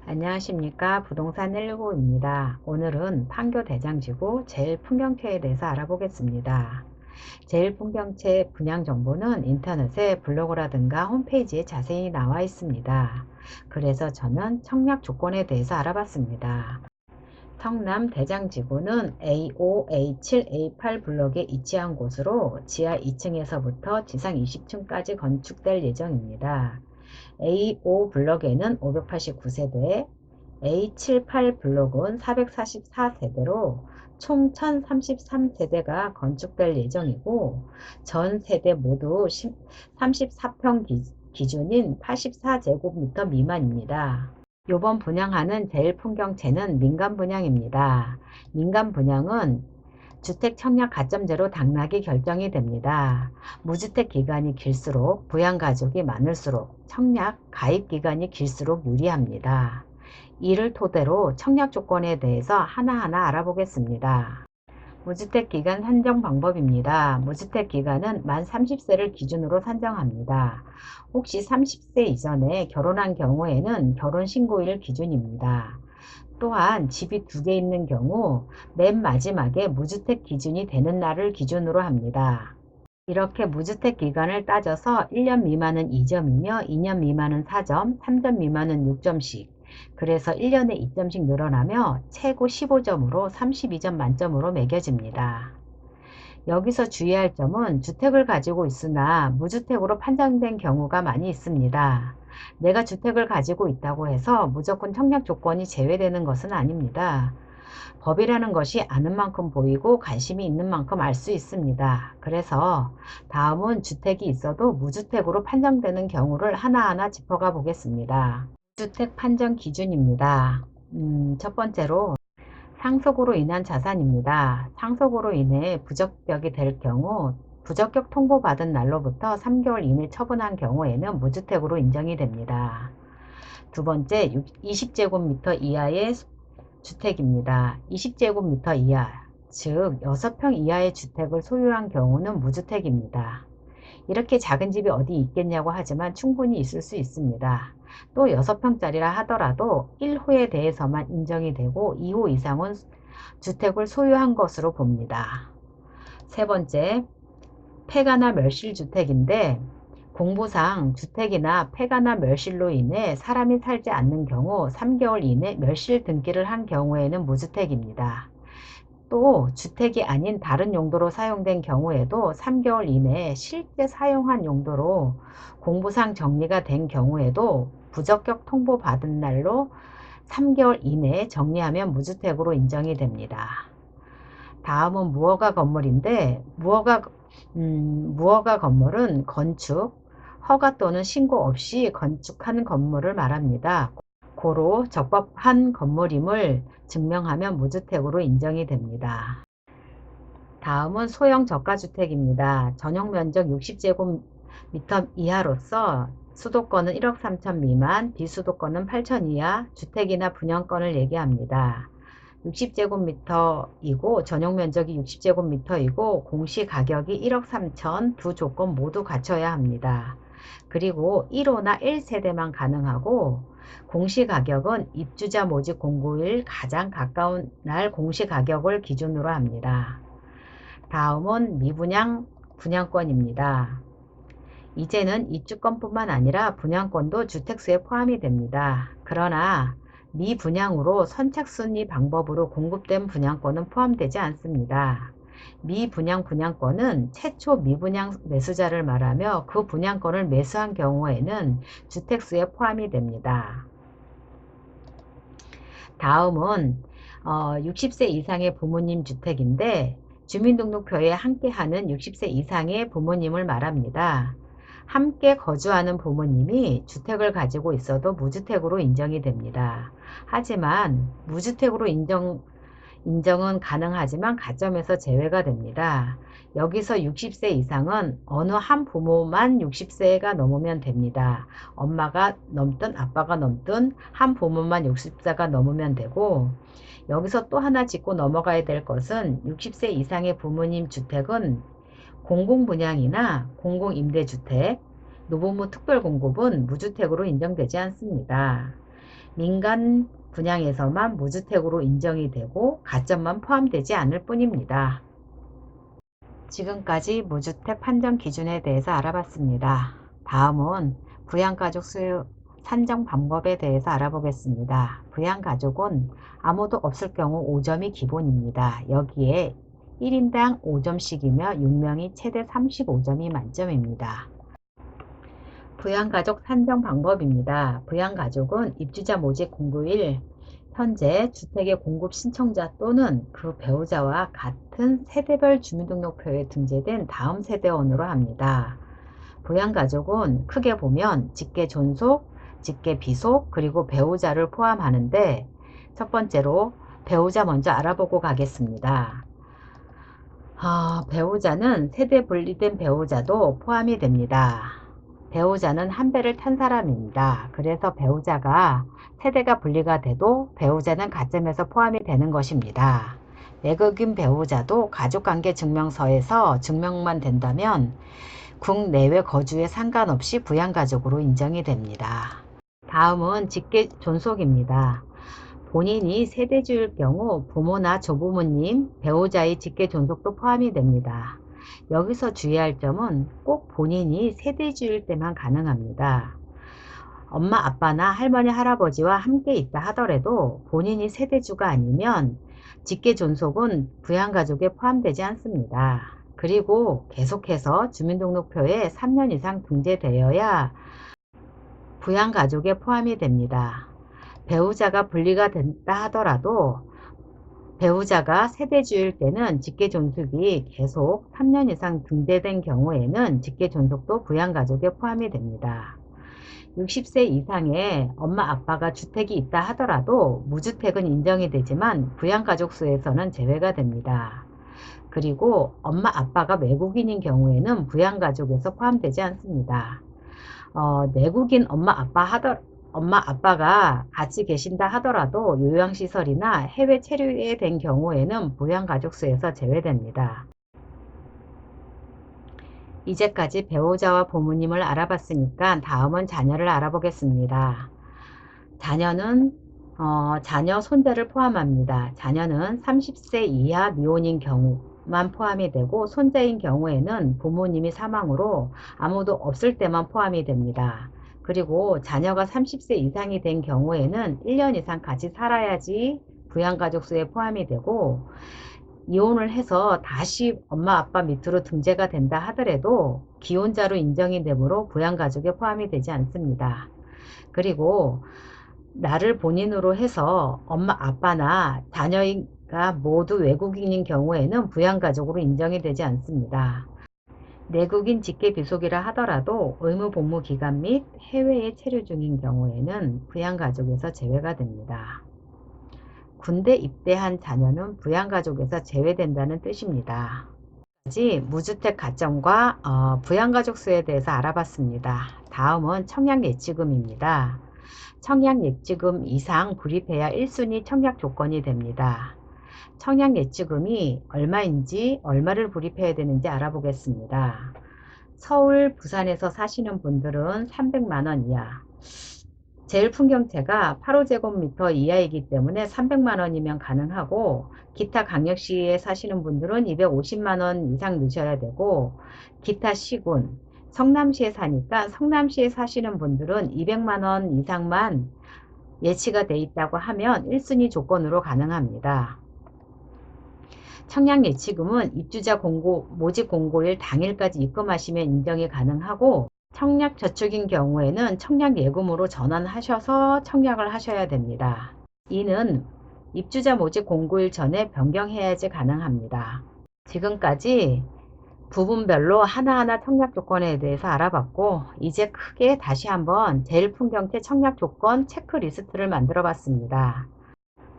안녕하십니까. 부동산 119입니다. 오늘은 판교 대장지구 제일풍경채에 대해서 알아보겠습니다. 제일풍경채 분양 정보는 인터넷에 블로그라든가 홈페이지에 자세히 나와 있습니다. 그래서 저는 청약 조건에 대해서 알아봤습니다. 성남 대장지구는 A5, A7, A8 블록에 위치한 곳으로 지하 2층에서부터 지상 20층까지 건축될 예정입니다. A5 블록에는 589세대, A7, 8 블록은 444세대로 총 1033세대가 건축될 예정이고, 전 세대 모두 34평 기준인 84제곱미터 미만입니다. 요번 분양하는 제일풍경채는 민간 분양입니다. 민간 분양은 주택 청약 가점제로 당락이 결정이 됩니다. 무주택 기간이 길수록 부양가족이 많을수록 청약 가입 기간이 길수록 유리합니다. 이를 토대로 청약 조건에 대해서 하나하나 알아보겠습니다. 무주택 기간 산정 방법입니다. 무주택 기간은 만 30세를 기준으로 산정합니다. 혹시 30세 이전에 결혼한 경우에는 결혼신고일 기준입니다. 또한 집이 2개 있는 경우 맨 마지막에 무주택 기준이 되는 날을 기준으로 합니다. 이렇게 무주택 기간을 따져서 1년 미만은 2점이며 2년 미만은 4점, 3점 미만은 6점씩, 그래서 1년에 2점씩 늘어나며 최고 15점으로 32점 만점으로 매겨집니다. 여기서 주의할 점은 주택을 가지고 있으나 무주택으로 판정된 경우가 많이 있습니다. 내가 주택을 가지고 있다고 해서 무조건 청약 조건이 제외되는 것은 아닙니다. 법이라는 것이 아는 만큼 보이고 관심이 있는 만큼 알 수 있습니다. 그래서 다음은 주택이 있어도 무주택으로 판정되는 경우를 하나하나 짚어가 보겠습니다. 주택 판정 기준입니다. 첫 번째로 상속으로 인한 자산입니다. 상속으로 인해 부적격이 될 경우 부적격 통보받은 날로부터 3개월 이내 처분한 경우에는 무주택으로 인정이 됩니다. 두 번째, 20제곱미터 이하의 주택입니다. 20제곱미터 이하, 즉 6평 이하의 주택을 소유한 경우는 무주택입니다. 이렇게 작은 집이 어디 있겠냐고 하지만 충분히 있을 수 있습니다. 또 6평짜리라 하더라도 1호에 대해서만 인정이 되고 2호 이상은 주택을 소유한 것으로 봅니다. 세 번째, 폐가나 멸실주택인데, 공부상 주택이나 폐가나 멸실로 인해 사람이 살지 않는 경우 3개월 이내 멸실 등기를 한 경우에는 무주택입니다. 또 주택이 아닌 다른 용도로 사용된 경우에도 3개월 이내에 실제 사용한 용도로 공부상 정리가 된 경우에도 부적격 통보받은 날로 3개월 이내에 정리하면 무주택으로 인정이 됩니다. 다음은 무허가 건물인데, 무허가 건물은 건축, 허가 또는 신고 없이 건축한 건물을 말합니다. 고로 적법한 건물임을 증명하면 무주택으로 인정이 됩니다. 다음은 소형 저가주택입니다. 전용면적 60제곱미터 이하로서 수도권은 1억 3천 미만, 비수도권은 8천 이하 주택이나 분양권을 얘기합니다. 60제곱미터이고 전용면적이 60제곱미터이고 공시가격이 1억 3천, 두 조건 모두 갖춰야 합니다. 그리고 1호나 1세대만 가능하고 공시가격은 입주자 모집 공고일 가장 가까운 날 공시가격을 기준으로 합니다. 다음은 미분양 분양권입니다. 이제는 입주권뿐만 아니라 분양권도 주택수에 포함이 됩니다. 그러나 미분양으로 선착순위 방법으로 공급된 분양권은 포함되지 않습니다. 미분양 분양권은 최초 미분양 매수자를 말하며 그 분양권을 매수한 경우에는 주택수에 포함이 됩니다. 다음은 60세 이상의 부모님 주택인데, 주민등록표에 함께하는 60세 이상의 부모님을 말합니다. 함께 거주하는 부모님이 주택을 가지고 있어도 무주택으로 인정이 됩니다. 하지만 무주택으로 인정은 가능하지만 가점에서 제외가 됩니다. 여기서 60세 이상은 어느 한 부모만 60세가 넘으면 됩니다. 엄마가 넘든 아빠가 넘든 한 부모만 60세가 넘으면 되고, 여기서 또 하나 짚고 넘어가야 될 것은 60세 이상의 부모님 주택은 공공분양이나 공공임대주택, 노부모 특별공급은 무주택으로 인정되지 않습니다. 민간 분양에서만 무주택으로 인정이 되고 가점만 포함되지 않을 뿐입니다. 지금까지 무주택 판정 기준에 대해서 알아봤습니다. 다음은 부양가족 수 산정 방법에 대해서 알아보겠습니다. 부양가족은 아무도 없을 경우 5점이 기본입니다. 여기에 1인당 5점씩이며 6명이 최대 35점이 만점입니다. 부양가족 산정 방법입니다. 부양가족은 입주자 모집 공고일 현재 주택의 공급 신청자 또는 그 배우자와 같은 세대별 주민등록표에 등재된 다음 세대원으로 합니다. 부양가족은 크게 보면 직계 존속, 직계 비속, 그리고 배우자를 포함하는데 첫 번째로 배우자 먼저 알아보고 가겠습니다. 배우자는 세대 분리된 배우자도 포함이 됩니다. 배우자는 한 배를 탄 사람입니다. 그래서 배우자가 세대가 분리가 돼도 배우자는 가점에서 포함이 되는 것입니다. 외국인 배우자도 가족관계 증명서에서 증명만 된다면 국내외 거주에 상관없이 부양가족으로 인정이 됩니다. 다음은 직계 존속입니다. 본인이 세대주일 경우 부모나 조부모님, 배우자의 직계 존속도 포함이 됩니다. 여기서 주의할 점은 꼭 본인이 세대주일 때만 가능합니다. 엄마, 아빠나 할머니, 할아버지와 함께 있다 하더라도 본인이 세대주가 아니면 직계 존속은 부양가족에 포함되지 않습니다. 그리고 계속해서 주민등록표에 3년 이상 등재되어야 부양가족에 포함이 됩니다. 배우자가 분리가 된다 하더라도 배우자가 세대주일 때는 직계존속이 계속 3년 이상 등재된 경우에는 직계존속도 부양가족에 포함이 됩니다. 60세 이상의 엄마 아빠가 주택이 있다 하더라도 무주택은 인정이 되지만 부양가족 수에서는 제외가 됩니다. 그리고 엄마 아빠가 외국인인 경우에는 부양가족에서 포함되지 않습니다. 내국인 엄마 아빠가 같이 계신다 하더라도 요양시설이나 해외 체류된 경우에는 부양가족 수에서 제외됩니다. 이제까지 배우자와 부모님을 알아봤으니까 다음은 자녀를 알아보겠습니다. 자녀는 자녀 손자를 포함합니다. 자녀는 30세 이하 미혼인 경우만 포함이 되고 손자인 경우에는 부모님이 사망으로 아무도 없을 때만 포함이 됩니다. 그리고 자녀가 30세 이상이 된 경우에는 1년 이상 같이 살아야지 부양가족 수에 포함이 되고 이혼을 해서 다시 엄마 아빠 밑으로 등재가 된다 하더라도 기혼자로 인정이 되므로 부양가족에 포함이 되지 않습니다. 그리고 나를 본인으로 해서 엄마 아빠나 자녀가 모두 외국인인 경우에는 부양가족으로 인정이 되지 않습니다. 내국인 직계 비속이라 하더라도 의무 복무 기간 및 해외에 체류 중인 경우에는 부양가족에서 제외가 됩니다. 군대 입대한 자녀는 부양가족에서 제외된다는 뜻입니다. 무주택 가점과 부양가족 수에 대해서 알아봤습니다. 다음은 청약예치금입니다. 청약예치금 이상 불입해야 1순위 청약 조건이 됩니다. 청약예치금이 얼마인지 얼마를 불입해야 되는지 알아보겠습니다. 서울, 부산에서 사시는 분들은 300만원 이하, 제일풍경채가 8호제곱미터 이하이기 때문에 300만원이면 가능하고 기타 강력시에 사시는 분들은 250만원 이상 넣으셔야 되고 기타 시군, 성남시에 사니까 성남시에 사시는 분들은 200만원 이상만 예치가 돼 있다고 하면 1순위 조건으로 가능합니다. 청약예치금은 입주자 모집 공고일 당일까지 입금하시면 인정이 가능하고 청약저축인 경우에는 청약예금으로 전환하셔서 청약을 하셔야 됩니다. 이는 입주자 모집 공고일 전에 변경해야지 가능합니다. 지금까지 부분별로 하나하나 청약 조건에 대해서 알아봤고 이제 크게 다시 한번 제일풍경채 청약 조건 체크리스트를 만들어 봤습니다.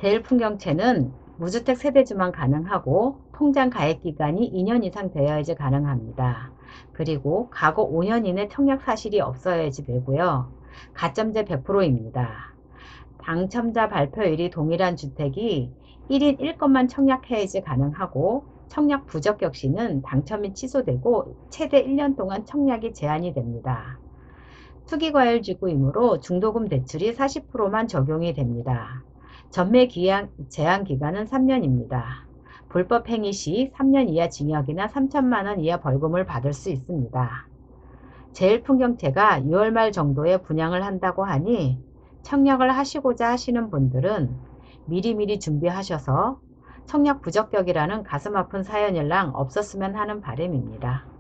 제일풍경채는 무주택 세대주만 가능하고 통장 가입 기간이 2년 이상 되어야지 가능합니다. 그리고 과거 5년 이내 청약 사실이 없어야지 되고요. 가점제 100%입니다. 당첨자 발표일이 동일한 주택이 1인 1건만 청약해야지 가능하고 청약 부적격 시는 당첨이 취소되고 최대 1년 동안 청약이 제한이 됩니다. 투기과열지구이므로 중도금 대출이 40%만 적용이 됩니다. 전매 제한 기간은 3년입니다. 불법 행위 시 3년 이하 징역이나 3천만 원 이하 벌금을 받을 수 있습니다. 제일풍경채가 6월 말 정도에 분양을 한다고 하니 청약을 하시고자 하시는 분들은 미리미리 준비하셔서 청약 부적격이라는 가슴 아픈 사연일랑 없었으면 하는 바람입니다.